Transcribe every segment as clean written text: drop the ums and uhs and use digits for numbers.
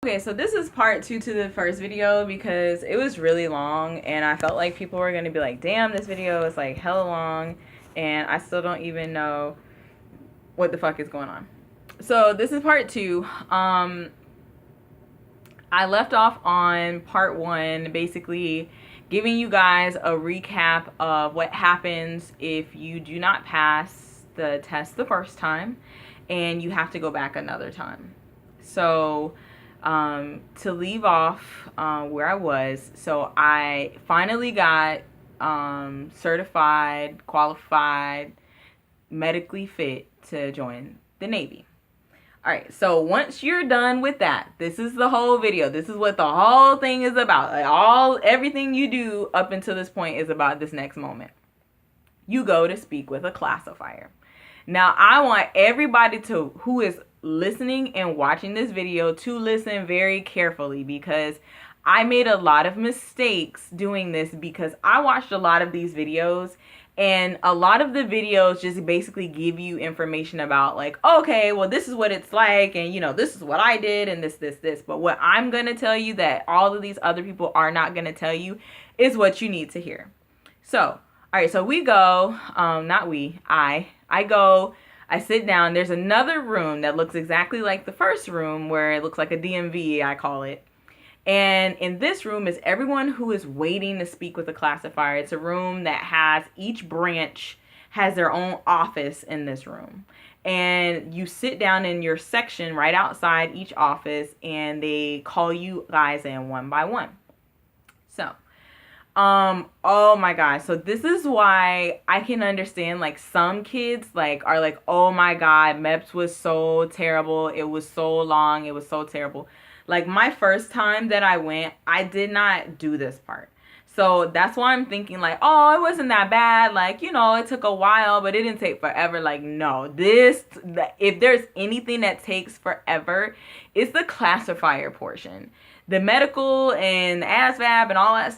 Okay, so this is part 2 to the first video because it was really long and I felt like people were going to be like, damn, this video is like hella long and I still don't even know what the fuck is going on. So this is part 2. I left off on part 1 basically giving you guys a recap of what happens if you do not pass the test the first time and you have to go back another time. So to leave off where I was, so I finally got certified, qualified, medically fit to join the Navy. All right, so once you're done with that, this is the whole video. This is what the whole thing is about. Like everything you do up until this point is about this next moment. You go to speak with a classifier. Now, I want everybody who is listening and watching this video to listen very carefully because I made a lot of mistakes doing this because I watched a lot of these videos and a lot of the videos just basically give you information about like, okay, well, this is what it's like and, you know, this is what I did and this. But what I'm going to tell you that all of these other people are not going to tell you is what you need to hear. So, all right, so we go, I go, I sit down. There's another room that looks exactly like the first room where it looks like a DMV, I call it. And in this room is everyone who is waiting to speak with a classifier. It's a room that has each branch has their own office in this room. And you sit down in your section right outside each office and they call you guys in one by one. So, oh my gosh. So this is why I can understand like some kids like are like, oh my God, MEPS was so terrible. It was so long. It was so terrible. Like my first time that I went, I did not do this part. So that's why I'm thinking like, oh, it wasn't that bad. Like, you know, it took a while, but it didn't take forever. Like, no, if there's anything that takes forever, it's the classifier portion. The medical and ASVAB and all that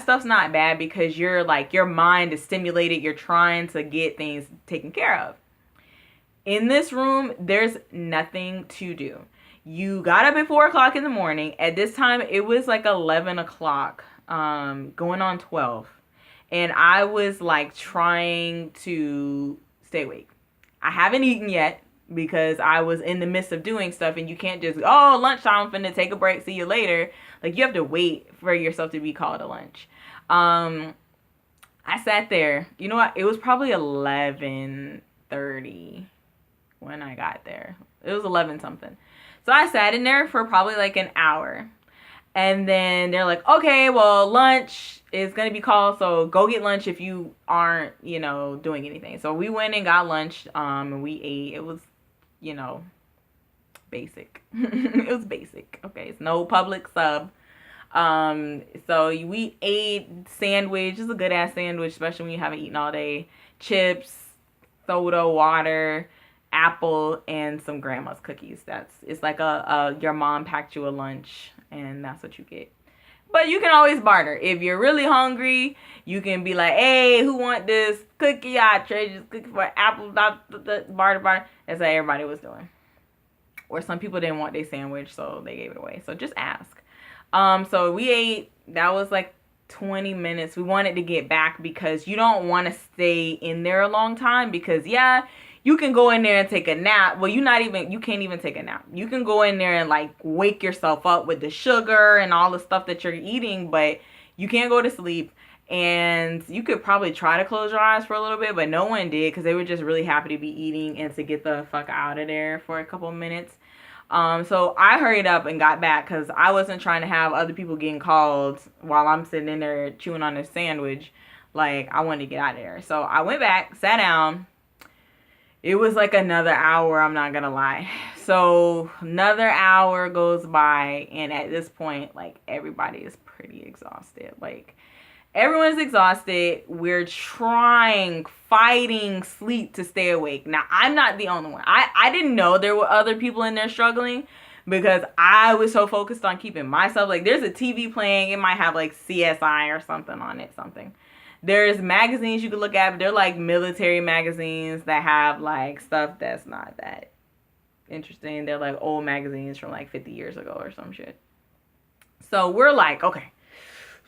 stuff's not bad because you're like, your mind is stimulated. You're trying to get things taken care of. In this room, there's nothing to do. You got up at 4 o'clock in the morning. At this time, it was like 11 o'clock, going on 12. And I was like trying to stay awake. I haven't eaten yet because I was in the midst of doing stuff and you can't just, oh, lunchtime, I'm finna take a break, see you later. Like you have to wait for yourself to be called to lunch. I sat there, you know what? It was probably 11:30 when I got there. It was 11 something. So I sat in there for probably like an hour. And then they're like, okay, well, lunch is going to be called. So go get lunch if you aren't, you know, doing anything. So we went and got lunch and we ate. It was, you know, basic. It was basic. Okay. It's no public sub. So we ate sandwich. It's a good ass sandwich, especially when you haven't eaten all day. Chips, soda, water, apple, and some grandma's cookies. It's like your mom packed you a lunch and that's what you get. But you can always barter. If you're really hungry, you can be like, hey, who want this cookie? I trade this cookie for apple, barter. That's what everybody was doing. Or some people didn't want their sandwich, so they gave it away. So just ask. So we ate, that was like 20 minutes. We wanted to get back because you don't want to stay in there a long time because yeah, you can go in there and take a nap. Well, you can't even take a nap. You can go in there and like wake yourself up with the sugar and all the stuff that you're eating, but you can't go to sleep. And you could probably try to close your eyes for a little bit, but no one did because they were just really happy to be eating and to get the fuck out of there for a couple of minutes. So I hurried up and got back because I wasn't trying to have other people getting called while I'm sitting in there chewing on a sandwich. Like, I wanted to get out of there. So I went back, sat down. It was like another hour, I'm not gonna lie. So another hour goes by, and at this point, like, everybody is pretty exhausted. Like, everyone's exhausted. We're fighting sleep to stay awake. Now, I'm not the only one. I didn't know there were other people in there struggling because I was so focused on keeping myself. Like, there's a TV playing. It might have, like, CSI or something on it, something. There's magazines you can look at, but they're like military magazines that have like stuff that's not that interesting. They're like old magazines from like 50 years ago or some shit. So we're like, okay.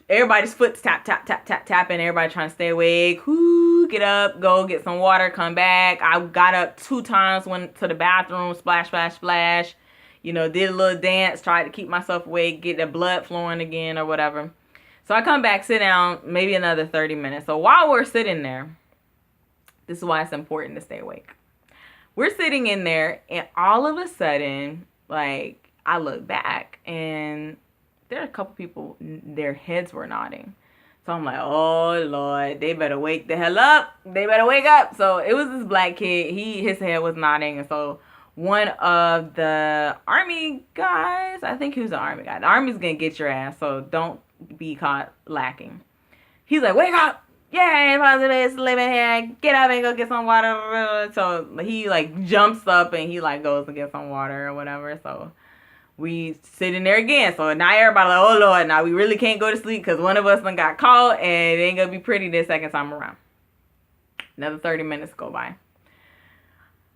Everybody's foot's tap, tap, tap, tap, tapping. Everybody trying to stay awake. Whoo, get up, go get some water, come back. I got up 2 times, went to the bathroom, splash, splash, splash. You know, did a little dance, tried to keep myself awake, get the blood flowing again or whatever. So I come back, sit down, maybe another 30 minutes. So while we're sitting there, this is why it's important to stay awake. We're sitting in there, and all of a sudden, like, I look back, and there are a couple people, their heads were nodding. So I'm like, oh, Lord, they better wake the hell up. They better wake up. So it was this black kid. His head was nodding, and so one of the army guys, I think he was an army guy. The army's going to get your ass, so don't be caught lacking. He's like, wake up. Yeah, positive living here. Get up and go get some water. So he like jumps up and he like goes to get some water or whatever. So we sit in there again. So now everybody like, oh Lord, now we really can't go to sleep because one of us done got caught and it ain't gonna be pretty this second time around. Another 30 minutes go by.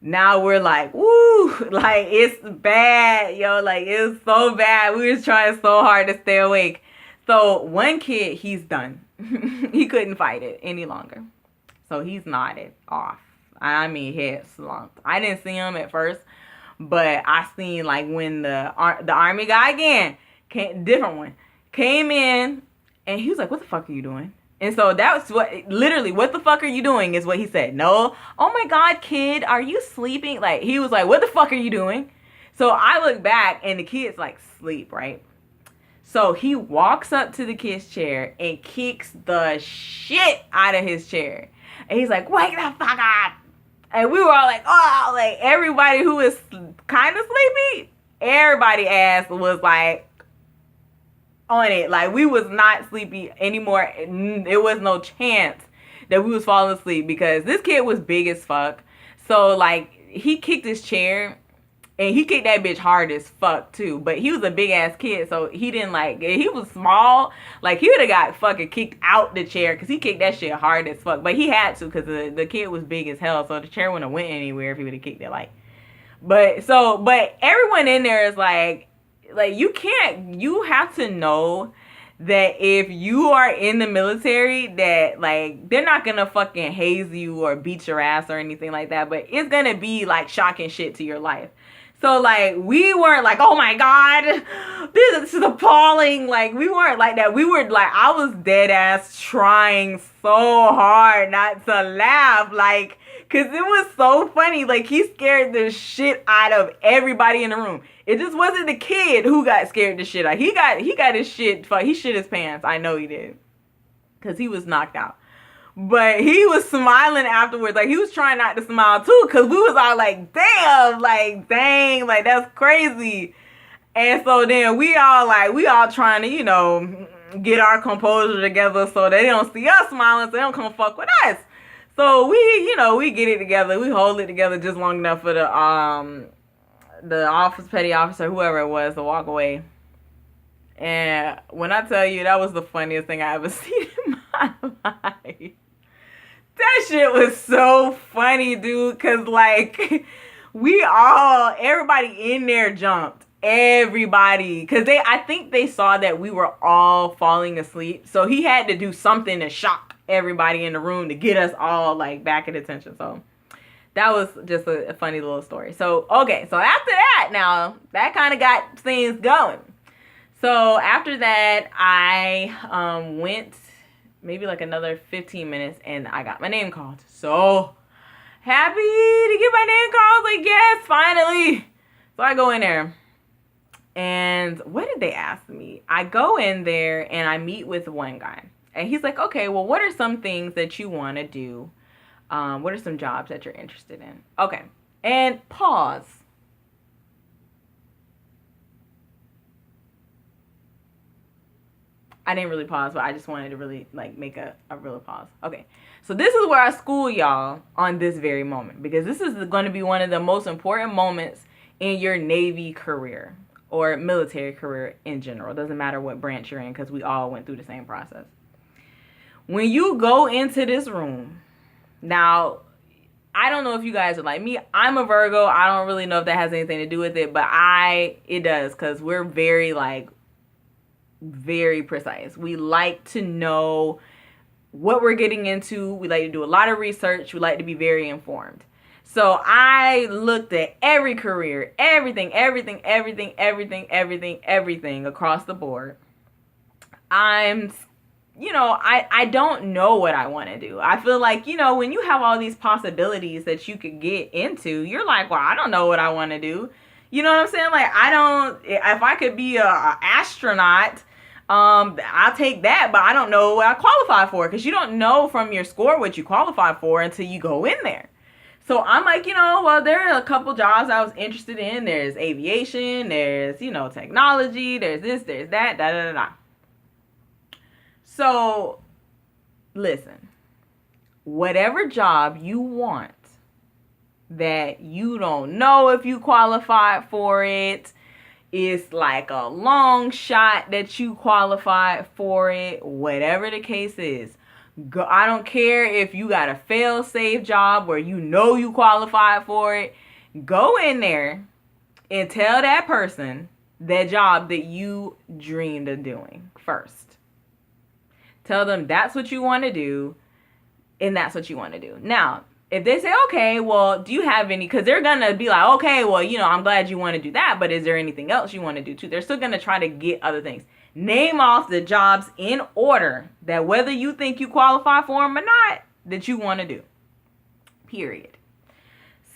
Now we're like, woo, like it's bad, yo, like it's so bad. We was trying so hard to stay awake. So one kid, he's done. He couldn't fight it any longer. So he's nodded off. I mean, head slumped. I didn't see him at first, but I seen like when the army guy again, different one, came in and he was like, what the fuck are you doing? And so that's literally, what the fuck are you doing is what he said. No, oh my God, kid, are you sleeping? Like, he was like, what the fuck are you doing? So I look back and the kid's like sleep, right? So he walks up to the kid's chair and kicks the shit out of his chair. And he's like, wake the fuck up. And we were all like, oh, like everybody who was kind of sleepy, everybody ass was like on it. Like we was not sleepy anymore. There was no chance that we was falling asleep because this kid was big as fuck. So like he kicked his chair. And he kicked that bitch hard as fuck, too. But he was a big-ass kid, so he didn't, like... He was small. Like, he would have got fucking kicked out the chair, because he kicked that shit hard as fuck. But he had to, because the kid was big as hell, so the chair wouldn't have went anywhere if he would have kicked it, like... But everyone in there is, like, you can't... You have to know that if you are in the military, that, like, they're not gonna fucking haze you or beat your ass or anything like that. But it's gonna be, like, shocking shit to your life. So, like, we weren't like, oh, my God, this is appalling. Like, we weren't like that. We were, like, I was dead ass trying so hard not to laugh. Like, because it was so funny. Like, he scared the shit out of everybody in the room. It just wasn't the kid who got scared the shit out. He got his shit, he shit his pants. I know he did. Because he was knocked out. But he was smiling afterwards. Like, he was trying not to smile, too. Because we was all like, damn. Like, dang. Like, that's crazy. And so then we all trying to, you know, get our composure together so they don't see us smiling. So they don't come fuck with us. So we get it together. We hold it together just long enough for the petty officer, whoever it was, to walk away. And when I tell you, that was the funniest thing I ever seen in my life. That shit was so funny, dude, because, like, everybody in there jumped. Everybody. Because I think they saw that we were all falling asleep. So he had to do something to shock everybody in the room to get us all, like, back at attention. So that was just a funny little story. So, okay. So after that, now, that kind of got things going. So after that, I went maybe like another 15 minutes and I got my name called. So happy to get my name called. Like, yes, finally. So I go in there. And what did they ask me? I go in there and I meet with one guy. And he's like, okay, well, what are some things that you want to do? What are some jobs that you're interested in? Okay. And pause. I didn't really pause, but I just wanted to really, like, make a real pause. Okay. So this is where I school y'all on this very moment. Because this is going to be one of the most important moments in your Navy career. Or military career in general. It doesn't matter what branch you're in, because we all went through the same process. When you go into this room, now, I don't know if you guys are like me. I'm a Virgo. I don't really know if that has anything to do with it, but it does, because we're very, like, very precise. We like to know what we're getting into. We like to do a lot of research. We like to be very informed. So I looked at every career, everything across the board. I don't know what I want to do. I feel like, when you have all these possibilities that you could get into, you're like, well, I don't know what I want to do. You know what I'm saying? Like, if I could be a astronaut, I'll take that, but I don't know what I qualify for, because you don't know from your score what you qualify for until you go in there. So I'm like, well, there are a couple jobs I was interested in. There's aviation, there's, technology, there's this, there's that, da da da da. So, listen, whatever job you want that you don't know if you qualified for it, it's like a long shot that you qualified for it, whatever the case is. I don't care if you got a fail-safe job where you qualified for it. Go in there and tell that person that job that you dreamed of doing first. Tell them that's what you want to do, and that's what you want to do. Now, if they say, okay, well, do you have any, because they're going to be like, okay, well, I'm glad you want to do that, but is there anything else you want to do too? They're still going to try to get other things. Name off the jobs in order that, whether you think you qualify for them or not, that you want to do. Period.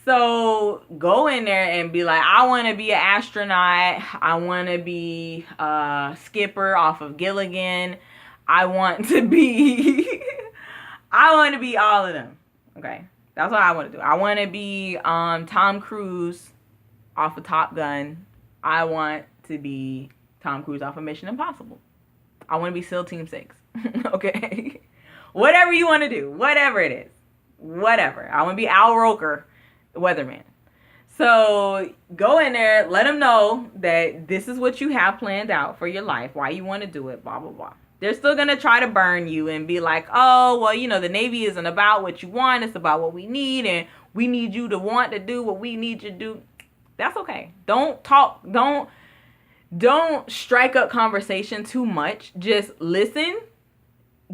So go in there and be like, I want to be an astronaut. I want to be a skipper off of Gilligan. I want to be all of them. Okay. That's what I want to do. I want to be Tom Cruise off of Top Gun. I want to be Tom Cruise off of Mission Impossible. I want to be SEAL Team 6. Okay? Whatever you want to do. Whatever it is. Whatever. I want to be Al Roker, the weatherman. So go in there. Let them know that this is what you have planned out for your life. Why you want to do it. Blah, blah, blah. They're still going to try to burn you and be like, oh, well, the Navy isn't about what you want. It's about what we need. And we need you to want to do what we need you to do. That's okay. Don't talk. Don't strike up conversation too much. Just listen.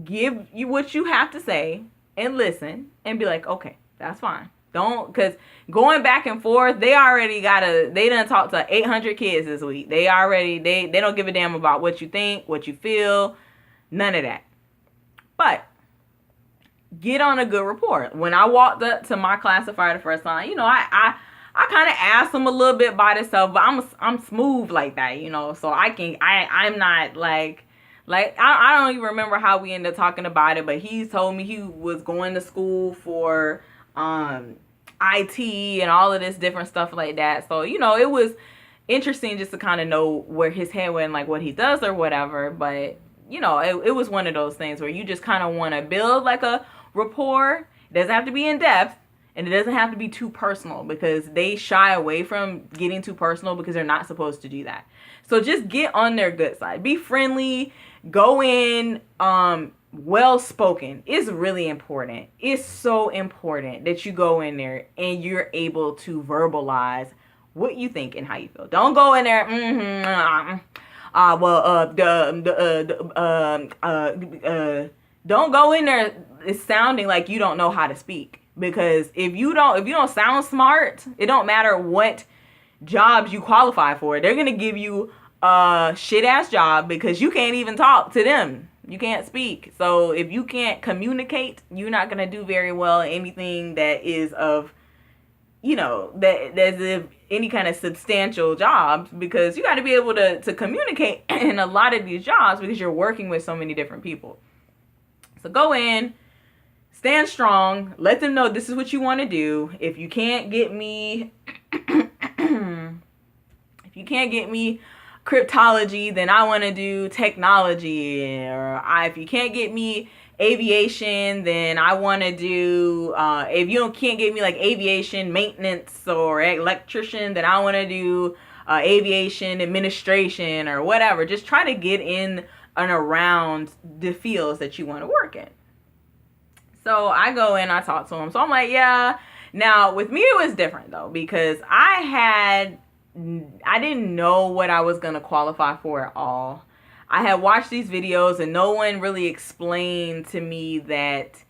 Give you what you have to say and listen and be like, okay, that's fine. Because going back and forth, they done talked to 800 kids this week. They don't give a damn about what you think, what you feel. None of that. But get on a good rapport. When I walked up to my classifier the first time, I kind of asked them a little bit by themselves, but I'm smooth like that, so I'm not like I don't even remember how we ended up talking about it, but he told me he was going to school for IT and all of this different stuff like that. So, it was interesting just to kind of know where his head went, like what he does or whatever, but it was one of those things where you just kind of want to build like a rapport. It doesn't have to be in depth, and it doesn't have to be too personal, because they shy away from getting too personal because they're not supposed to do that. So just get on their good side. Be friendly. Go in well-spoken. It's really important. It's so important that you go in there and you're able to verbalize what you think and how you feel. Don't go in there, don't go in there sounding like you don't know how to speak. Because if you don't sound smart, it don't matter what jobs you qualify for. They're going to give you a shit ass job because you can't even talk to them. You can't speak. So if you can't communicate, you're not going to do very well in anything that is of, that's of any kind of substantial jobs, because you got to be able to communicate in a lot of these jobs because you're working with so many different people. So go in, stand strong, let them know this is what you want to do. If you can't get me cryptology, then I want to do technology. Or if you can't get me aviation, then I want to do, if you can't get me like aviation maintenance or electrician, then I want to do aviation administration or whatever. Just try to get in and around the fields that you want to work in. So I go in, I talk to them. So I'm like, yeah, Now, with me, it was different though, because I didn't know what I was going to qualify for at all. I had watched these videos and no one really explained to me that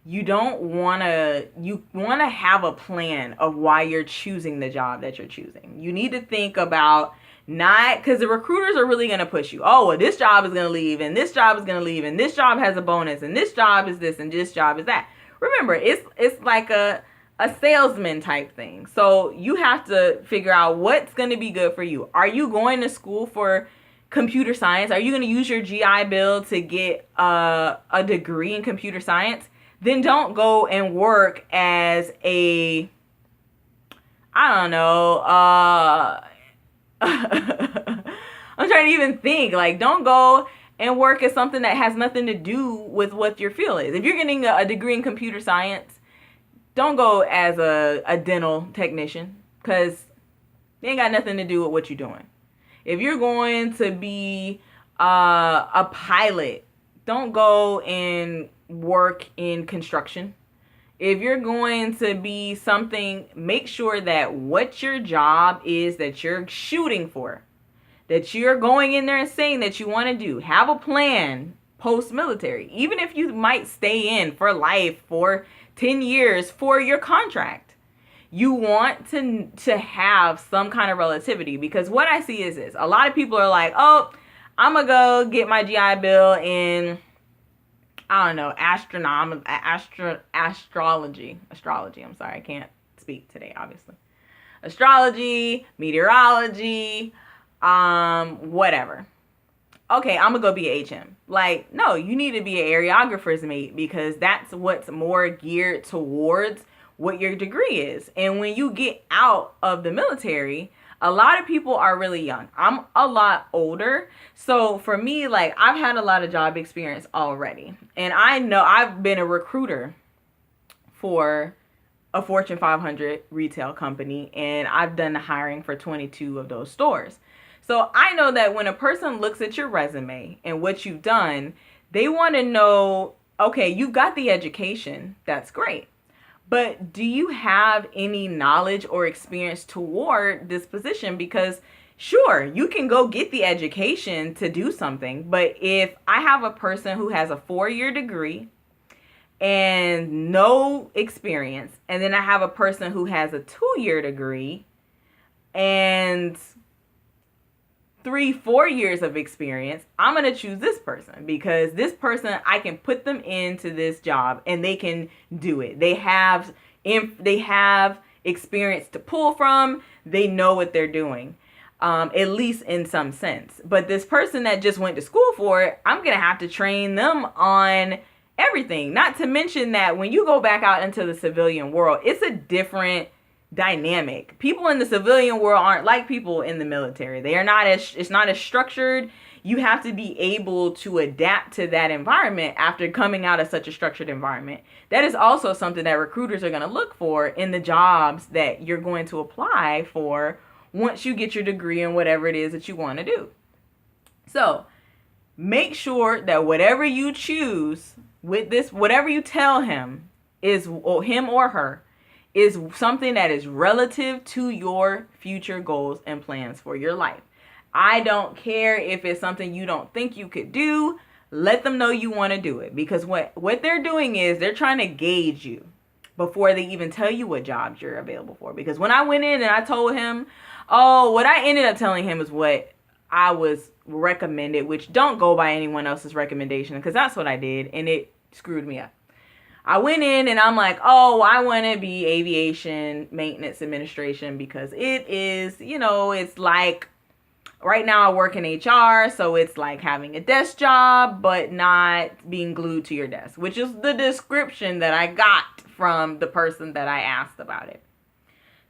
you want to have a plan of why you're choosing the job that you're choosing. You need to think about, not because the recruiters are really going to push you. Oh, well, this job is going to leave, and this job is going to leave, and this job has a bonus, and this job is this, and this job is that. Remember, it's like a salesman type thing. So you have to figure out what's going to be good for you. Are you going to school for computer science? Are you going to use your GI Bill to get a degree in computer science? Then don't go and work as a, I don't know, I'm trying to even think, like, don't go and work as something that has nothing to do with what your field is. If you're getting a degree in computer science, don't go as a dental technician, because they ain't got nothing to do with what you're doing. If you're going to be a pilot, don't go and work in construction. If you're going to be something, make sure that what your job is that you're shooting for, that you're going in there and saying that you want to do, have a plan post-military. Even if you might stay in for life for 10 years for your contract, you want to have some kind of relativity. Because what I see is this: a lot of people are like, oh, I'm gonna go get my GI Bill in, I don't know, astrology. I'm sorry, I can't speak today, obviously. Astrology, meteorology, whatever. Okay, I'm gonna go be a HM. Like, no, you need to be an areographer's mate, because that's what's more geared towards what your degree is. And when you get out of the military, a lot of people are really young. I'm a lot older. So for me, like, I've had a lot of job experience already. And I know I've been a recruiter for a Fortune 500 retail company, and I've done the hiring for 22 of those stores. So I know that when a person looks at your resume and what you've done, they want to know, okay, you got the education. That's great. But do you have any knowledge or experience toward this position? Because sure, you can go get the education to do something. But if I have a person who has a 4-year degree and no experience, and then I have a person who has a 2-year degree and 3-4 years of experience, I'm going to choose this person, because this person, I can put them into this job and they can do it. They have experience to pull from. They know what they're doing, at least in some sense. But this person that just went to school for it, I'm going to have to train them on everything. Not to mention that when you go back out into the civilian world, it's a different dynamic. People in the civilian world aren't like people in the military. They are not it's not as structured. You have to be able to adapt to that environment after coming out of such a structured environment. That is also something that recruiters are going to look for in the jobs that you're going to apply for once you get your degree in whatever it is that you want to do. So make sure that whatever you choose with this, whatever you tell him is, or him or her, is something that is relative to your future goals and plans for your life. I don't care if it's something you don't think you could do. Let them know you want to do it, because what they're doing is they're trying to gauge you before they even tell you what jobs you're available for. Because when I went in and I told him, what I ended up telling him is what I was recommended, which don't go by anyone else's recommendation, because that's what I did and it screwed me up. I went in and I'm like, I want to be aviation maintenance administration, because it is, it's like, right now I work in HR, so it's like having a desk job, but not being glued to your desk, which is the description that I got from the person that I asked about it.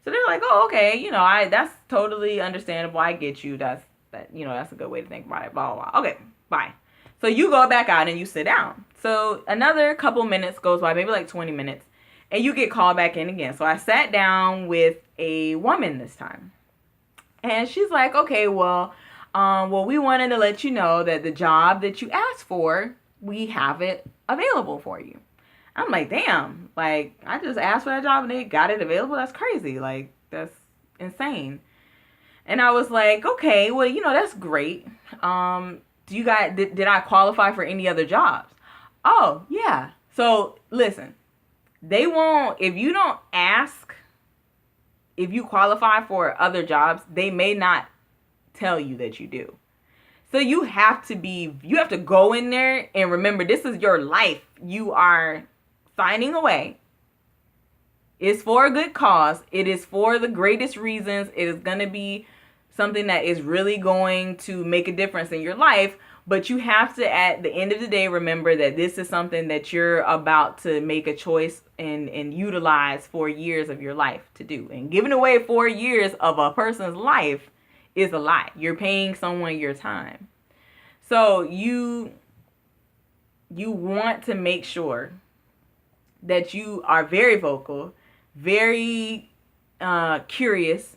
So they're like, okay, that's totally understandable. I get you. That's a good way to think about it. Blah, blah, blah. Okay, bye. So you go back out and you sit down. So another couple minutes goes by, maybe like 20 minutes, and you get called back in again. So I sat down with a woman this time. And she's like, okay, well, we wanted to let you know that the job that you asked for, we have it available for you. I'm like, damn, like, I just asked for that job and they got it available. That's crazy. Like, that's insane. And I was like, okay, well, that's great. Do you guys, did I qualify for any other jobs? Oh, yeah. So, listen, they won't, if you don't ask if you qualify for other jobs, they may not tell you that you do. So you have to go in there and remember, this is your life. You are signing away. It's for a good cause. It is for the greatest reasons. It is going to be something that is really going to make a difference in your life. But you have to, at the end of the day, remember that this is something that you're about to make a choice and utilize 4 years of your life to do. And giving away 4 years of a person's life is a lot. You're paying someone your time. So you want to make sure that you are very vocal, very curious,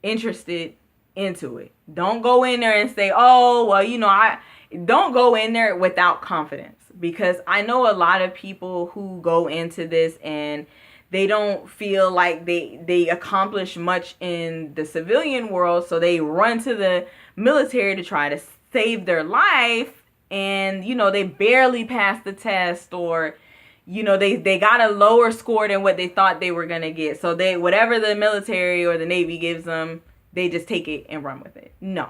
interested into it. Don't go in there and say, oh, well, don't go in there without confidence, because I know a lot of people who go into this and they don't feel like they accomplish much in the civilian world, so they run to the military to try to save their life, and they barely pass the test, or they got a lower score than what they thought they were going to get, so they, whatever the military or the Navy gives them, they just take it and run with it. No.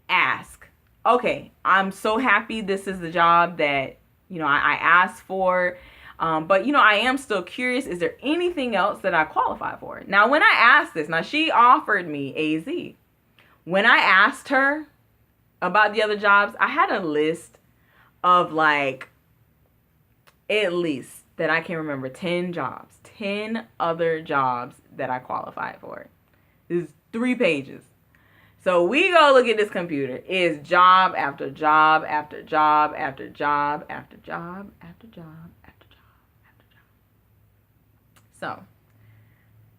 Ask. Okay, I'm so happy this is the job that I asked for. But I am still curious, is there anything else that I qualify for? Now, when I asked this, now she offered me AZ. When I asked her about the other jobs, I had a list of like, at least that I can remember, 10 jobs, 10 other jobs that I qualified for. This is 3 pages. So we go look at this computer. It's job after job after job after job after job after job after job after job. So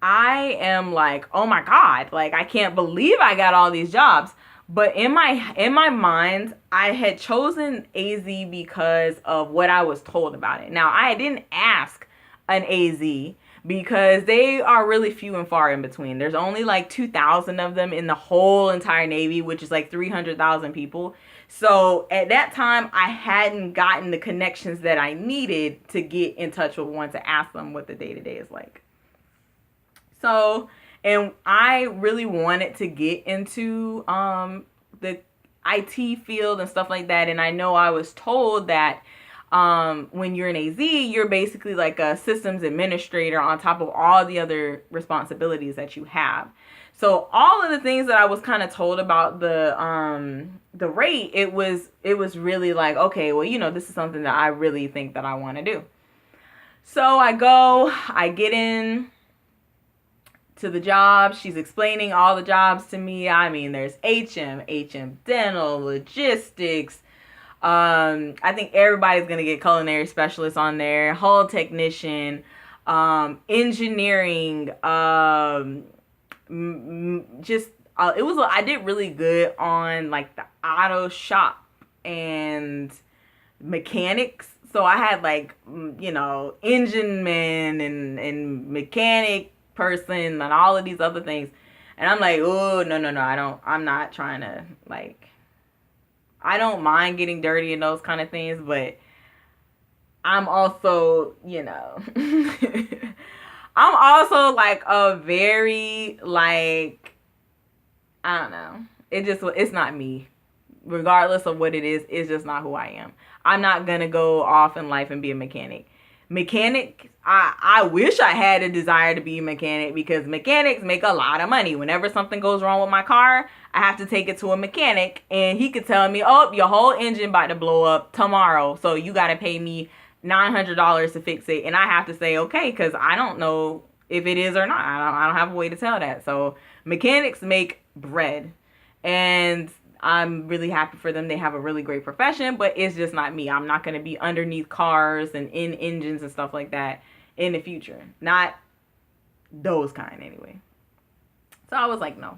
I am like, oh my God, like I can't believe I got all these jobs. But in my mind, I had chosen AZ because of what I was told about it. Now, I didn't ask an AZ because they are really few and far in between. There's only like 2,000 of them in the whole entire Navy, which is like 300,000 people. So at that time, I hadn't gotten the connections that I needed to get in touch with one to ask them what the day-to-day is like. So, and I really wanted to get into the IT field and stuff like that. And I know I was told that when you're an AZ, you're basically like a systems administrator on top of all the other responsibilities that you have. So all of the things that I was kind of told about the rate, it was really like, okay, well, this is something that I really think that I want to do. So I get in to the job. She's explaining all the jobs to me. I mean, there's HM dental, logistics. I think everybody's going to get culinary specialists on there, hull technician, engineering, I did really good on like the auto shop and mechanics. So I had like, engine man and mechanic person and all of these other things. And I'm like, oh, no, I'm not trying to like, I don't mind getting dirty and those kind of things, but I'm also, I'm also like a very like, I don't know. It's not me. Regardless of what it is, it's just not who I am. I'm not going to go off in life and be a mechanic. I wish I had a desire to be a mechanic, because mechanics make a lot of money. Whenever something goes wrong with my car, I have to take it to a mechanic, and he could tell me, oh, your whole engine about to blow up tomorrow, so you got to pay me $900 to fix it. And I have to say, okay, because I don't know if it is or not. I don't have a way to tell that. So mechanics make bread, and I'm really happy for them. They have a really great profession, but it's just not me. I'm not going to be underneath cars and in engines and stuff like that in the future. Not those kind anyway. So I was like, no.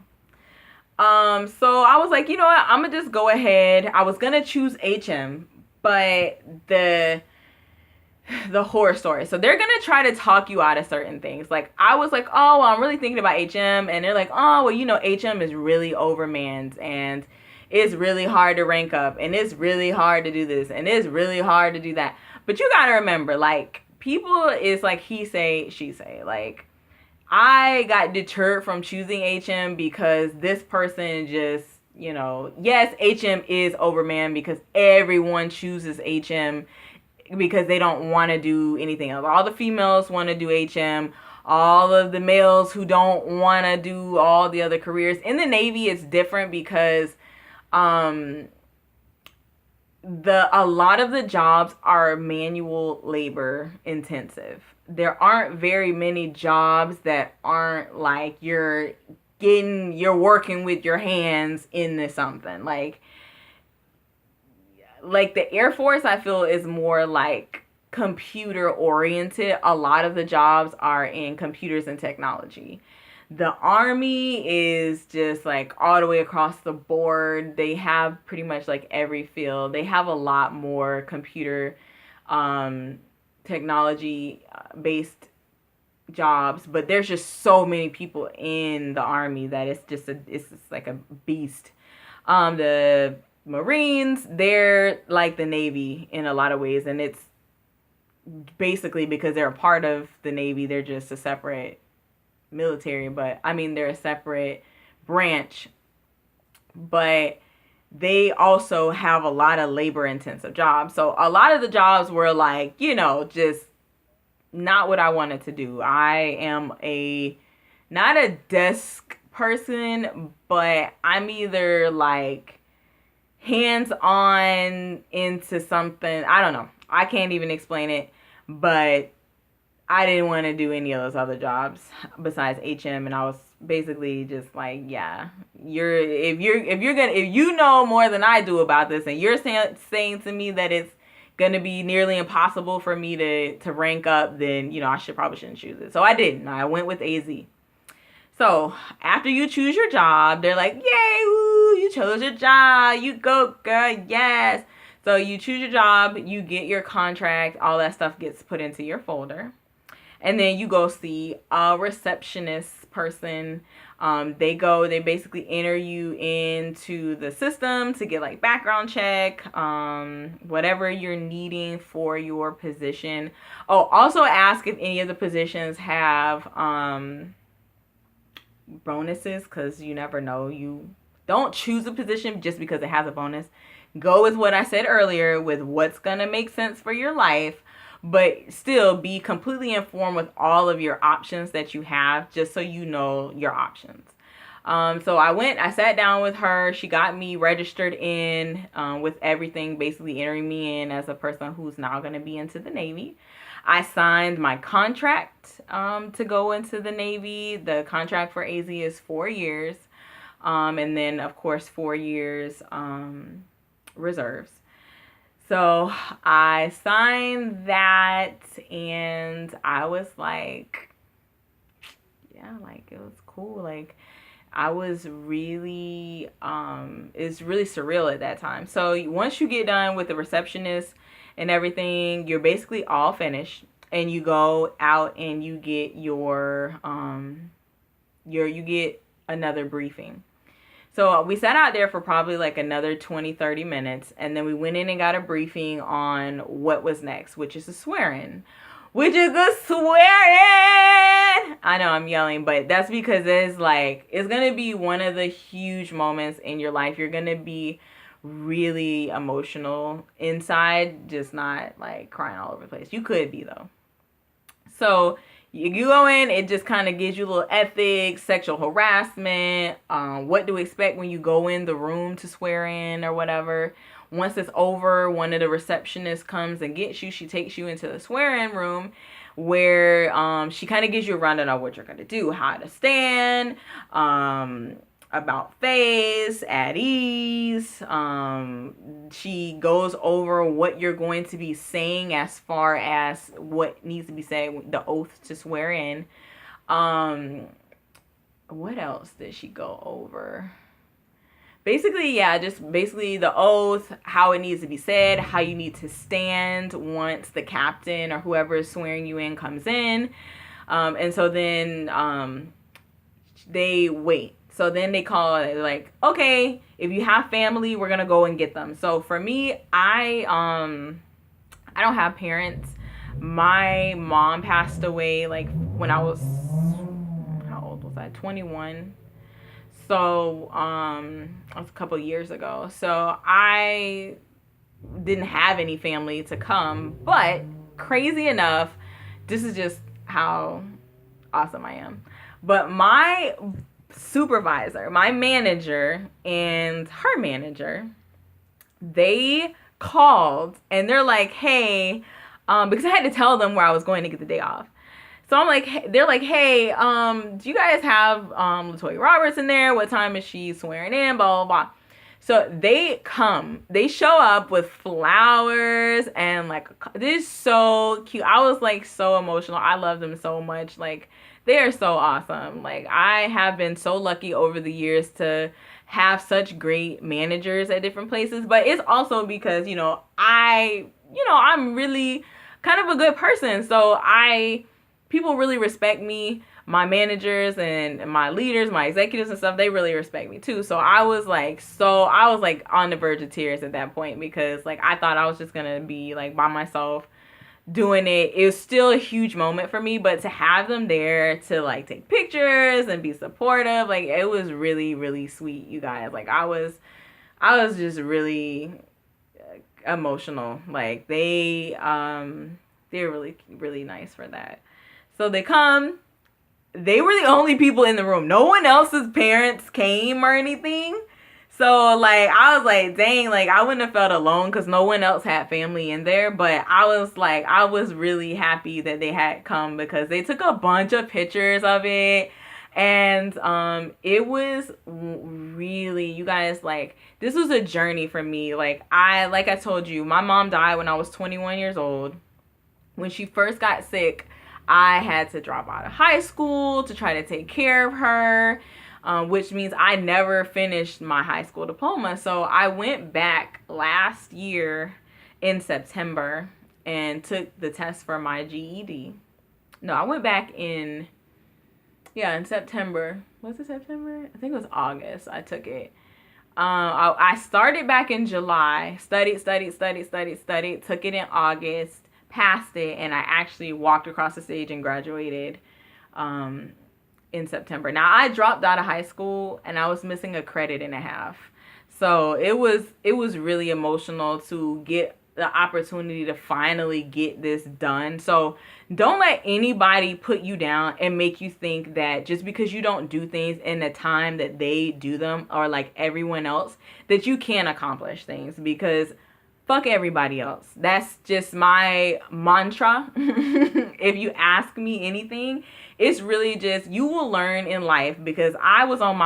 So I was like, you know what? I'm going to just go ahead. I was going to choose HM, but the the horror story. So they're gonna try to talk you out of certain things. Like I was like, oh, well, I'm really thinking about HM, and they're like, oh, well, you know, HM is really overmanned, and it's really hard to rank up, and it's really hard to do this, and it's really hard to do that. But you gotta remember, like, people is like he say, she say. Like, I got deterred from choosing HM because this person just, you know, yes, HM is overmanned because everyone chooses HM because they don't want to do anything else. All the females want to do HM. All of the males who don't want to do all the other careers. In the Navy, it's different because a lot of the jobs are manual labor intensive. There aren't very many jobs that aren't like you're working with your hands into something. Like the Air Force, I feel, is more like computer oriented. A lot of the jobs are in computers and technology. The Army is just like all the way across the board. They have pretty much like every field. They have a lot more computer technology based jobs, but there's just so many people in the Army that it's just like a beast. The Marines, they're like the Navy in a lot of ways, and it's basically because they're a part of the Navy. They're just a separate military, but I mean, they're a separate branch, but they also have a lot of labor intensive jobs. So a lot of the jobs were like, you know, just not what I wanted to do. I am not a desk person, but I'm either like hands on into something. I don't know. I can't even explain it, but I didn't want to do any of those other jobs besides HM, and I was basically just like, yeah, if you know more than I do about this, and you're saying to me that it's gonna be nearly impossible for me to rank up, then you know I probably shouldn't choose it. So I didn't. I went with AZ. So after you choose your job, they're like, yay, woo, you chose your job. You go, girl, yes. So you choose your job, you get your contract, all that stuff gets put into your folder. And then you go see a receptionist person. They basically enter you into the system to get like background check, whatever you're needing for your position. Oh, also ask if any of the positions have, bonuses, because you never know. You don't choose a position just because it has a bonus. Go with what I said earlier, with what's gonna make sense for your life, but still be completely informed with all of your options that you have, just so you know your options. So I sat down with her. She got me registered in with everything, basically entering me in as a person who's now going to be into the Navy. I signed my contract to go into the Navy. The contract for AZ is 4 years. And then, of course, 4 years reserves. So I signed that, and I was like, yeah, like, it was cool. Like, I was really, it's really surreal at that time. So once you get done with the receptionist and everything, you're basically all finished, and you go out and you get you get another briefing. So we sat out there for probably like another 20-30 minutes, and then we went in and got a briefing on what was next, which is the swearing. Which is the swearing! I know I'm yelling, but that's because it's going to be one of the huge moments in your life. You're going to be really emotional inside, just not like crying all over the place. You could be, though. So you go in, it just kind of gives you a little ethics, sexual harassment, what to expect when you go in the room to swear in or whatever. Once it's over, one of the receptionists comes and gets you. She takes you into the swear-in room where she kind of gives you a rundown of what you're going to do, how to stand, about face, at ease. She goes over what you're going to be saying as far as what needs to be said, the oath to swear in. What else did she go over? basically, yeah, just basically the oath, how it needs to be said, how you need to stand once the captain or whoever is swearing you in comes in. And so then they wait. So then they call it like, okay, if you have family, we're gonna go and get them. So for me, I don't have parents. My mom passed away like when I was, how old was I? 21. So that was a couple years ago. So I didn't have any family to come, but crazy enough, this is just how awesome I am. But my supervisor, my manager, and her manager, they called and they're like, hey, because I had to tell them where I was going to get the day off. So I'm like, they're like, hey, do you guys have LaToya Roberts in there? What time is she swearing in? Blah, blah, blah. So they show up with flowers and like, this is so cute. I was like so emotional. I love them so much. Like, they are so awesome. Like, I have been so lucky over the years to have such great managers at different places. But it's also because, I'm really kind of a good person. So people really respect me. My managers and my leaders, my executives and stuff, they really respect me too. So I was like on the verge of tears at that point, because like I thought I was just gonna be like by myself doing it. It was still a huge moment for me, but to have them there to like take pictures and be supportive, like it was really, really sweet, you guys. Like I was just really emotional. Like they're really, really nice for that. So they come. They were the only people in the room. No one else's parents came or anything. So, like, I was like, dang, like, I wouldn't have felt alone because no one else had family in there. But I was really happy that they had come because they took a bunch of pictures of it. And it was really, you guys, like, this was a journey for me. Like I told you, my mom died when I was 21 years old. When she first got sick, I had to drop out of high school to try to take care of her, which means I never finished my high school diploma. So I went back last year in September and took the test for my GED. No, I went back in September. Was it September? I think it was August I took it. I started back in July, studied, took it in August, passed it, and I actually walked across the stage and graduated in September. Now, I dropped out of high school and I was missing a credit and a half. So it was really emotional to get the opportunity to finally get this done. So don't let anybody put you down and make you think that just because you don't do things in the time that they do them, or like everyone else, that you can't accomplish things, because fuck everybody else. That's just my mantra. If you ask me anything, it's really just, you will learn in life, because I was on my